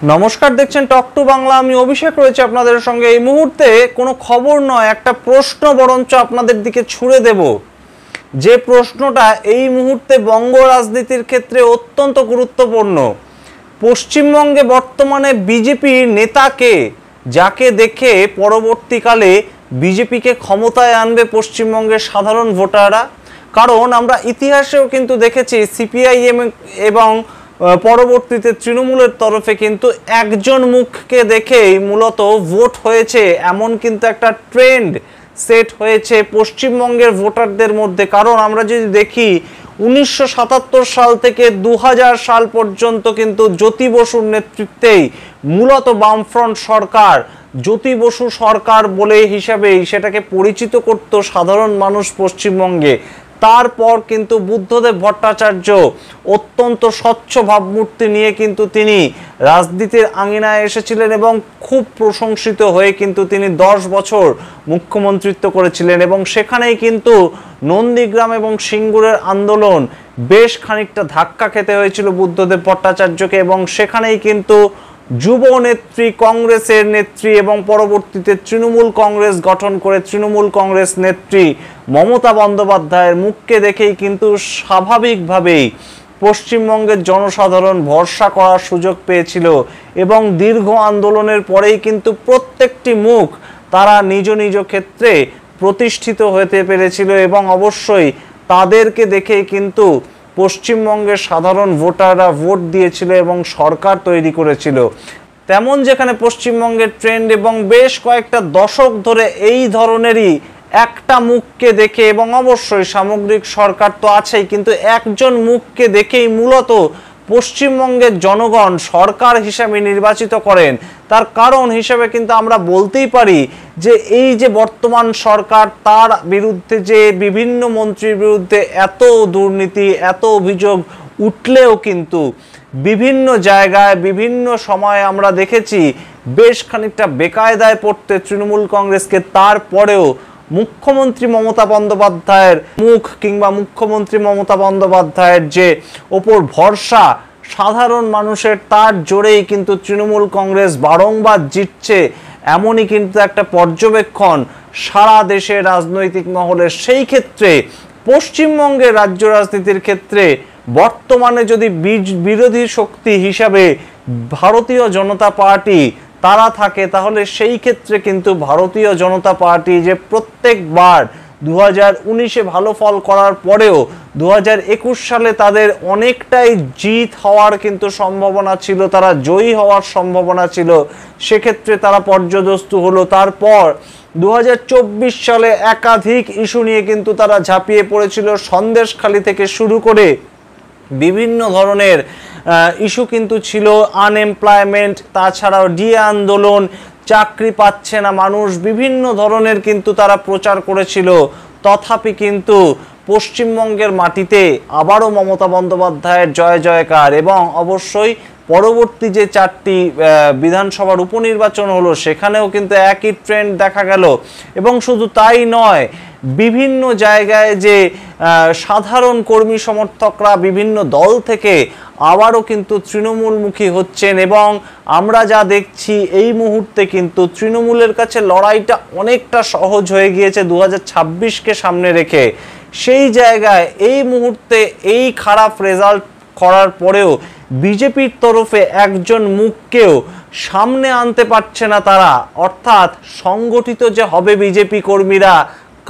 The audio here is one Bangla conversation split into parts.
নমস্কার, দেখছেন টক টু বাংলা। আমি অভিষেক রয়েছে আপনাদের সঙ্গে। এই মুহূর্তে কোনো খবর নয়, একটা প্রশ্ন বরঞ্চ আপনাদের দিকে ছুড়ে দেব, যে প্রশ্নটা এই মুহূর্তে বঙ্গ রাজনীতির ক্ষেত্রে অত্যন্ত গুরুত্বপূর্ণ। পশ্চিমবঙ্গে বর্তমানে বিজেপির নেতাকে, যাকে দেখে পরবর্তীকালে বিজেপিকে ক্ষমতায় আনবে পশ্চিমবঙ্গের সাধারণ ভোটাররা। কারণ আমরা ইতিহাসেও কিন্তু দেখেছি সিপিআইএম এবং পরবর্তীতে তৃণমূলের তরফে কিন্তু একজন মুখকে দেখেই মূলত ভোট হয়েছে, এমন কিন্তু একটা ট্রেন্ড সেট হয়েছে পশ্চিমবঙ্গের ভোটারদের মধ্যে। কারণ আমরা যদি দেখি 1977 সাল থেকে 2000 সাল পর্যন্ত কিন্তু জ্যোতি বসুর নেতৃত্বেই মূলত বামফ্রন্ট সরকার, জ্যোতি বসু সরকার বলে হিসাবেই সেটাকে পরিচিত করত সাধারণ মানুষ পশ্চিমবঙ্গে। তারপর কিন্তু বুদ্ধদেব ভট্টাচার্য অত্যন্ত স্বচ্ছ ভাবমূর্তি নিয়ে কিন্তু তিনি রাজনীতির আঙিনায় এসেছিলেন এবং খুব প্রশংসিত হয়ে কিন্তু তিনি 10 বছর মুখ্যমন্ত্রিত্ব করেছিলেন। এবং সেখানেই কিন্তু নন্দীগ্রাম এবং সিঙ্গুরের আন্দোলন বেশ খানিকটা ধাক্কা খেতে হয়েছিল বুদ্ধদেব ভট্টাচার্যকে, এবং সেখানেই কিন্তু যুব নেত্রী, কংগ্রেসের নেত্রী এবং পরবর্তীতে তৃণমূল কংগ্রেস গঠন করে তৃণমূল কংগ্রেস নেত্রী মমতা বন্দ্যোপাধ্যায়ের মুখকে দেখেই কিন্তু স্বাভাবিকভাবেই পশ্চিমবঙ্গের জনসাধারণ ভরসা করার সুযোগ পেয়েছিল। এবং দীর্ঘ আন্দোলনের পরেই কিন্তু প্রত্যেকটি মুখ তারা নিজ নিজ ক্ষেত্রে প্রতিষ্ঠিত হতে পেরেছিল, এবং অবশ্যই তাদেরকে দেখেই কিন্তু পশ্চিমবঙ্গের সাধারণ ভোটাররা ভোট দিয়েছিল এবং সরকার তৈরি করেছিল। তেমন যেখানে পশ্চিমবঙ্গের ট্রেন্ড এবং বেশ কয়েকটা দশক ধরে এই ধরনেরই একটা মুখকে দেখে, এবং অবশ্যই সামগ্রিক সরকার তো আছেই, কিন্তু একজন মুখকে দেখেই মূলত পশ্চিমবঙ্গের জনগণ সরকার হিসাবে নির্বাচিত করেন। তার কারণ হিসেবে কিন্তু আমরা বলতেই পারি যে এই যে বর্তমান সরকার, তার বিরুদ্ধে যে বিভিন্ন মন্ত্রীর বিরুদ্ধে এত দুর্নীতি, এত অভিযোগ উঠলেও কিন্তু বিভিন্ন জায়গায় বিভিন্ন সময়ে আমরা দেখেছি বেশ খানিকটা বেকায়দায় পড়তে তৃণমূল কংগ্রেসকে। তারপরেও মুখ্যমন্ত্রী মমতা বন্দ্যোপাধ্যায়ের মুখ কিংবা মুখ্যমন্ত্রী মমতা বন্দ্যোপাধ্যায়ের যে ওপর ভরসা সাধারণ মানুষের, তার জোরেই কিন্তু তৃণমূল কংগ্রেস বারংবার জিতছে, এমনই কিন্তু একটা পর্যবেক্ষণ সারা দেশের রাজনৈতিক মহলের। সেই ক্ষেত্রে পশ্চিমবঙ্গের রাজ্য রাজনীতির ক্ষেত্রে বর্তমানে যদি বিরোধী শক্তি হিসাবে ভারতীয় জনতা পার্টি তারা থাকে, তাহলে সেই ক্ষেত্রে কিন্তু ভারতীয় জনতা পার্টি যে প্রত্যেকবার 2019-এ ভালো ফল করার পরেও 2021 সালে তাদের অনেকটাই জিত হওয়ার কিন্তু সম্ভাবনা ছিল, তারা জয়ী হওয়ার সম্ভাবনা ছিল, সেক্ষেত্রে তারা পর্যদস্তু হলো। তারপর 2024 সালে একাধিক ইস্যু নিয়ে কিন্তু তারা ঝাঁপিয়ে পড়েছিল, সন্দেশখালি থেকে শুরু করে বিভিন্ন ধরনের ইস্যু কিন্তু ছিল, আনএমপ্লয়মেন্ট, তাছাড়াও ডিএ আন্দোলন, চাকরি পাচ্ছে না মানুষ, বিভিন্ন ধরনের কিন্তু তারা প্রচার করেছিল। তথাপি কিন্তু পশ্চিমবঙ্গের মাটিতে আবারও মমতা বন্দ্যোপাধ্যায়ের জয় জয়কার। এবং অবশ্যই পরবর্তী যে 4টি বিধানসভার উপনির্বাচন হলো, সেখানেও কিন্তু একই ট্রেন্ড দেখা গেল। এবং শুধু তাই নয়, বিভিন্ন জায়গায় যে সাধারণ কর্মী সমর্থকরা বিভিন্ন দল থেকে আবারও কিন্তু তৃণমূলমুখী হচ্ছেন। এবং আমরা যা দেখছি এই মুহূর্তে কিন্তু তৃণমূলের কাছে লড়াইটা অনেকটা সহজ হয়ে গিয়েছে 2026-কে সামনে রেখে। সেই জায়গায় এই মুহূর্তে এই খারাপ রেজাল্ট করার পরেও বিজেপির তরফে একজন মুখকেও সামনে আনতে পারছে না তারা। অর্থাৎ সংগঠিত যে হবে বিজেপি কর্মীরা,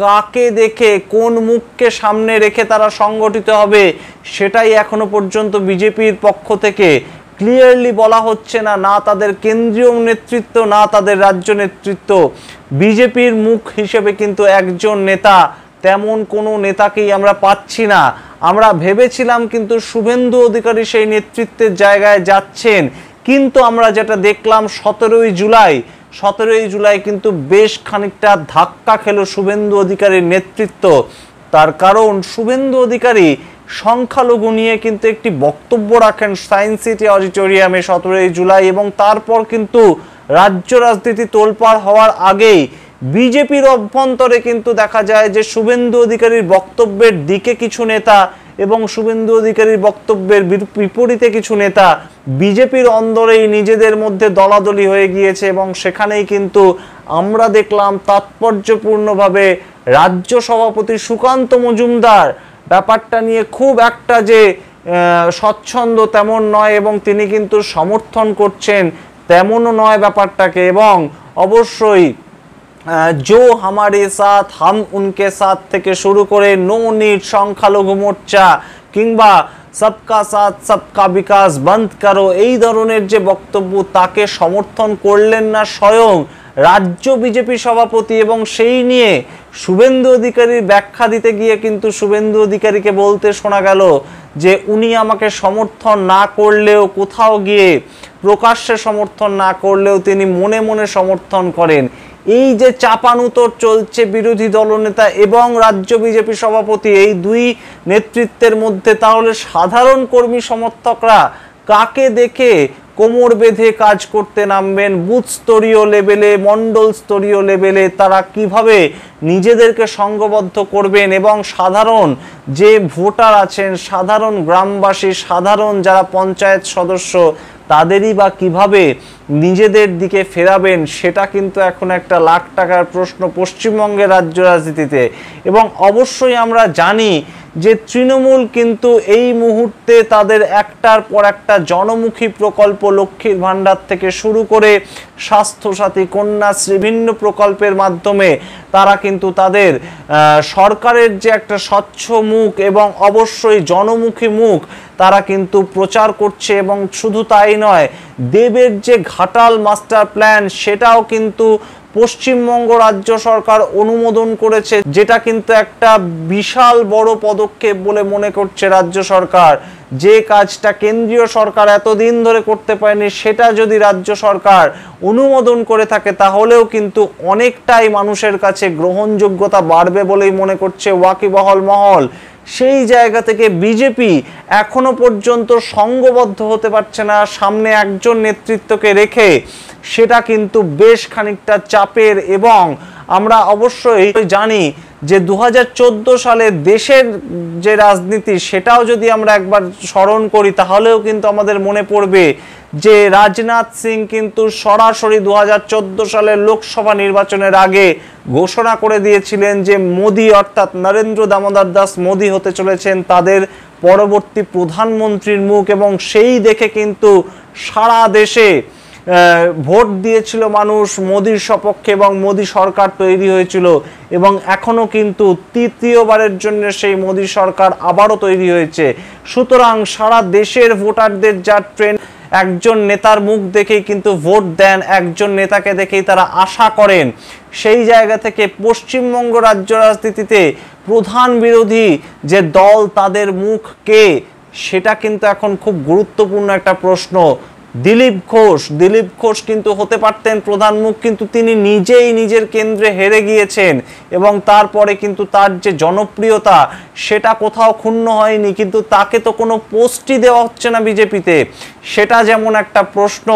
কাকে দেখে, কোন মুখকে সামনে রেখে তারা সংগঠিত হবে, সেটাই এখনো পর্যন্ত বিজেপির পক্ষ থেকে ক্লিয়ারলি বলা হচ্ছে না। না তাদের কেন্দ্রীয় নেতৃত্ব, না তাদের রাজ্য নেতৃত্ব। বিজেপির মুখ হিসেবে কিন্তু একজন নেতা, তেমন কোনো নেতাকেই আমরা পাচ্ছি না। আমরা ভেবেছিলাম কিন্তু শুভেন্দু অধিকারী সেই নেতৃত্বের জায়গায় যাচ্ছেন, কিন্তু আমরা যেটা দেখলাম 17ই জুলাই কিন্তু বেশ খানিকটা ধাক্কা খেলো শুভেন্দু অধিকারীর নেতৃত্ব। তার কারণ শুভেন্দু অধিকারী সংখ্যালঘু নিয়ে কিন্তু একটি বক্তব্য রাখেন সায়েন্স সিটি অডিটোরিয়ামে 17ই জুলাই, এবং তারপর কিন্তু রাজ্য রাজনীতি তোলপাড় হওয়ার আগেই বিজেপির অভ্যন্তরে কিন্তু দেখা যায় যে শুভেন্দু অধিকারীর বক্তব্যের দিকে কিছু নেতা এবং শুভেন্দু অধিকারীর বক্তব্যের বিপরীতে কিছু নেতা বিজেপির অন্দরেই নিজেদের মধ্যে দলাদলি হয়ে গিয়েছে এবং সেখানেই কিন্তু আমরা দেখলাম তাৎপর্যপূর্ণভাবে রাজ্য সভাপতি সুকান্ত মজুমদার ব্যাপারটা নিয়ে খুব একটা যে স্বচ্ছন্দ তেমন নয় এবং তিনি কিন্তু সমর্থন করছেন তেমনও নয় ব্যাপারটাকে। এবং অবশ্যই जो हमारे साथ हम उनके साथ থেকে শুরু করে নো নিট সংখ্যালঘু মোর্চা কিংবা सबका साथ सबका विकास बंद करो এই ধরনের যে বক্তব্য তাকে সমর্থন করলেন না স্বয়ং রাজ্য বিজেপি সভাপতি এবং সেই নিয়ে শুভেন্দু অধিকারীর ব্যাখ্যা দিতে গিয়ে কিন্তু শুভেন্দু অধিকারীকে বলতে শোনা গেল যে উনি আমাকে সমর্থন না করলেও কোথাও গিয়ে প্রকাশ্যে সমর্থন না করলেও তিনি মনে মনে সমর্থন করেন। এই যে চাপানুতর চলছে বিরোধী দলনেতা এবং রাজ্য বিজেপি সভাপতি এই দুই নেতৃত্বের মধ্যে, তাহলে সাধারণ কর্মী সমর্থকরা কাকে দেখে কোমর বেঁধে কাজ করতে নামবেন? বুথ স্তরীয় লেভেলে, মণ্ডল স্তরীয় লেভেলে তারা কিভাবে নিজেদেরকে সংঘবদ্ধ করবেন এবং সাধারণ যে ভোটার আছেন, সাধারণ গ্রামবাসী, সাধারণ যারা পঞ্চায়েত সদস্য তাদেরই বা কিভাবে নিজেদের দিকে ফেরাবেন, সেটা কিন্তু এখন একটা লাখ টাকার প্রশ্ন পশ্চিমবঙ্গের রাজ্য রাজনীতিতে। এবং অবশ্যই আমরা জানি যে তৃণমূল কিন্তু এই মুহূর্তে তাদের একটার পর একটা জনমুখী প্রকল্প লক্ষ্মীর ভাণ্ডার থেকে শুরু করে স্বাস্থ্যসাথী, কন্যাশ্রী, বিভিন্ন প্রকল্পের মাধ্যমে তারা কিন্তু তাদের সরকারের যে একটা স্বচ্ছ মুখ এবং অবশ্যই জনমুখী মুখ তারা কিন্তু প্রচার করছে। এবং শুধু তাই নয়, দেবের যে ঘাটাল মাস্টার প্ল্যান সেটাও কিন্তু পশ্চিমবঙ্গ রাজ্য সরকার অনুমোদন করেছে, যেটা কিন্তু একটা বিশাল বড় পদক্ষেপ বলে মনে করছে রাজ্য সরকার। যে কাজটা কেন্দ্রীয় সরকার এতদিন ধরে করতে পারেনি সেটা যদি রাজ্য সরকার অনুমোদন করে থাকে তাহলেও কিন্তু অনেকটাই মানুষের কাছে গ্রহণযোগ্যতা বাড়বে বলেই মনে করছে ওয়াকিবহাল মহল। সেই জায়গা থেকে বিজেপি এখনো পর্যন্ত সংঘবদ্ধ হতে পারছে না সামনে একজন নেতৃত্বকে রেখে, সেটা কিন্তু বেশ খানিকটা চাপের। এবং আমরা অবশ্যই জানি যে 2014 সালে দেশের যে রাজনীতি সেটাও যদি আমরা একবার স্মরণ করি তাহলেও কিন্তু আমাদের মনে পড়বে যে রাজনাথ সিং কিন্তু সরাসরি 2014 সালের লোকসভা নির্বাচনের আগে ঘোষণা করে দিয়েছিলেন যে মোদি অর্থাৎ নরেন্দ্র দামোদর দাস মোদি হতে চলেছেন তাদের পরবর্তী প্রধানমন্ত্রীর মুখ। এবং সেই দেখে কিন্তু সারা দেশে ভোট দিয়েছিল মানুষ মোদির সপক্ষে এবং মোদি সরকার তৈরি হয়েছিল। এবং এখনো কিন্তু তৃতীয়বারের জন্য সেই মোদি সরকার আবারও তৈরি হয়েছে। সুতরাং সারা দেশের ভোটারদের যা ট্রেন্ড, একজন নেতার মুখ দেখেই কিন্তু ভোট দেন, একজন নেতাকে দেখেই তারা আশা করেন। সেই জায়গা থেকে পশ্চিমবঙ্গ রাজ্য রাজনীতিতে প্রধান বিরোধী যে দল তাদের মুখ কে, সেটা কিন্তু এখন খুব গুরুত্বপূর্ণ একটা প্রশ্ন। দিলীপ ঘোষ কিন্তু হতে পারতেন প্রধান মুখ, কিন্তু তিনি নিজেই নিজের কেন্দ্রে হেরে গিয়েছেন এবং তারপরে কিন্তু তার যে জনপ্রিয়তা সেটা কোথাও ক্ষুণ্ণ হয়নি, কিন্তু তাকে তো কোনো পোস্টই দেওয়া হচ্ছে না বিজেপিতে। সেটা যেমন একটা প্রশ্ন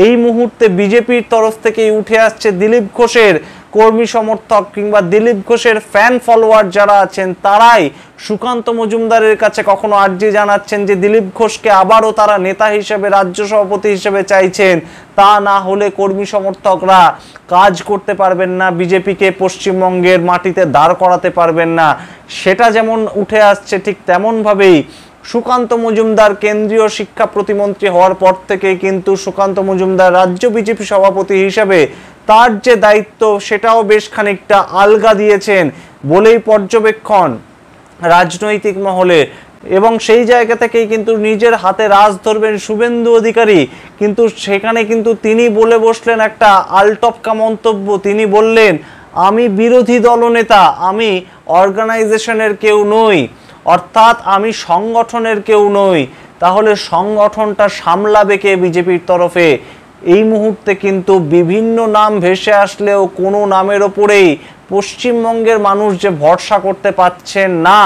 এই মুহূর্তে বিজেপির তরফ থেকেই উঠে আসছে। দিলীপ ঘোষের কর্মী সমর্থক কিংবা দিলীপ ঘোষের ফ্যান ফলোয়ার যারা আছেন তারাই সুকান্ত মজুমদারের কাছে কখনো আর্জি জানাচ্ছেন যে দিলীপ ঘোষকে আবারও তারা নেতা হিসেবে, রাজ্য সভাপতি হিসেবে চাইছেন, তা না হলে কর্মী সমর্থকরা কাজ করতে পারবেন না, বিজেপিকে পশ্চিমবঙ্গের মাটিতে দাঁড় করাতে পারবেন না। সেটা যেমন উঠে আসছে ঠিক তেমনভাবেই সুকান্ত মজুমদার কেন্দ্রীয় শিক্ষা প্রতিমন্ত্রী হওয়ার পর থেকে কিন্তু সুকান্ত মজুমদার রাজ্য বিজেপি সভাপতি হিসেবে তার যে দায়িত্ব সেটাও বেশ খানিকটা আলগা দিয়েছেন বলেই পর্যবেক্ষণ রাজনৈতিক মহলে। এবং সেই জায়গা থেকেই কিন্তু নিজের হাতে রাজ ধরবেন শুভেন্দু অধিকারী। কিন্তু সেখানে কিন্তু তিনি বলে বসলেন একটা আলটপকা মন্তব্য। তিনি বললেন, আমি বিরোধী দলনেতা, আমি অর্গানাইজেশনের কেউ নই, অর্থাৎ আমি সংগঠনের কেউ নই। তাহলে সংগঠনটা সামলাবে কে বিজেপির তরফে? এই মুহূর্তে কিন্তু বিভিন্ন নাম ভেসে আসলেও কোনো নামের ওপরেই পশ্চিমবঙ্গের মানুষ যে ভরসা করতে পারছেন না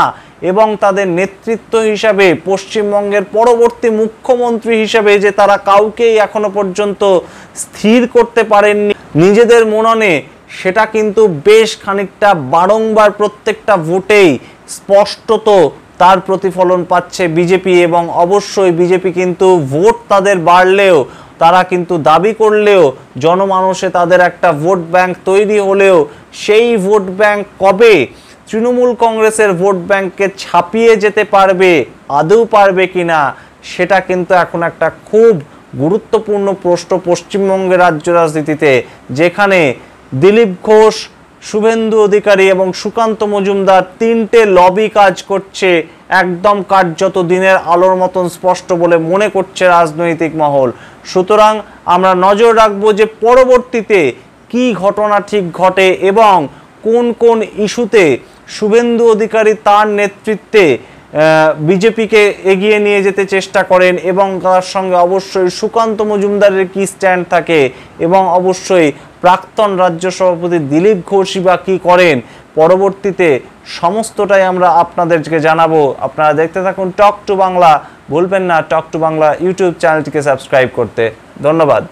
এবং তাদের নেতৃত্ব হিসাবে পশ্চিমবঙ্গের পরবর্তী মুখ্যমন্ত্রী হিসাবে যে তারা কাউকেই এখনো পর্যন্ত স্থির করতে পারেননি নিজেদের মননে, সেটা কিন্তু বেশ খানিকটা বারংবার প্রত্যেকটা ভোটেই স্পষ্টত তার প্রতিফলন পাচ্ছে বিজেপি। এবং অবশ্যই বিজেপি কিন্তু ভোট তাদের বাড়লেও, তারা কিন্তু দাবি করলেও, জনমানসে তাদের একটা ভোট ব্যাংক তৈরি হলেও সেই ভোট ব্যাংক কবে তৃণমূল কংগ্রেসের ভোট ব্যাংককে ছাপিয়ে যেতে পারবে, আদৌ পারবে কিনা, সেটা কিন্তু এখন একটা খুব গুরুত্বপূর্ণ প্রশ্ন পশ্চিমবঙ্গের রাজ্য রাজনীতিতে, যেখানে দিলীপ ঘোষ, শুভেন্দু অধিকারী এবং সুকান্ত মজুমদার তিনটে লবি কাজ করছে, একদম কার্যত দিনের আলোর মতন স্পষ্ট বলে মনে করছে রাজনৈতিক মহল। সুতরাং আমরা নজর রাখবো যে পরবর্তীতে কি ঘটনা ঠিক ঘটে এবং কোন কোন ইস্যুতে শুভেন্দু অধিকারী তার নেতৃত্বে বিজেপিকে এগিয়ে নিয়ে যেতে চেষ্টা করেন এবং তার সঙ্গে অবশ্যই সুকান্ত মজুমদারের কি স্ট্যান্ড থাকে এবং অবশ্যই প্রাক্তন রাজ্য সভাপতি দিলীপ ঘোষই বা কী করেন। পরবর্তীতে সমস্তটাই আমরা আপনাদেরকে জানাবো। আপনারা দেখতে থাকুন টক টু বাংলা। ভুলবেন না টক টু বাংলা ইউটিউব চ্যানেলটিকে সাবস্ক্রাইব করতে। ধন্যবাদ।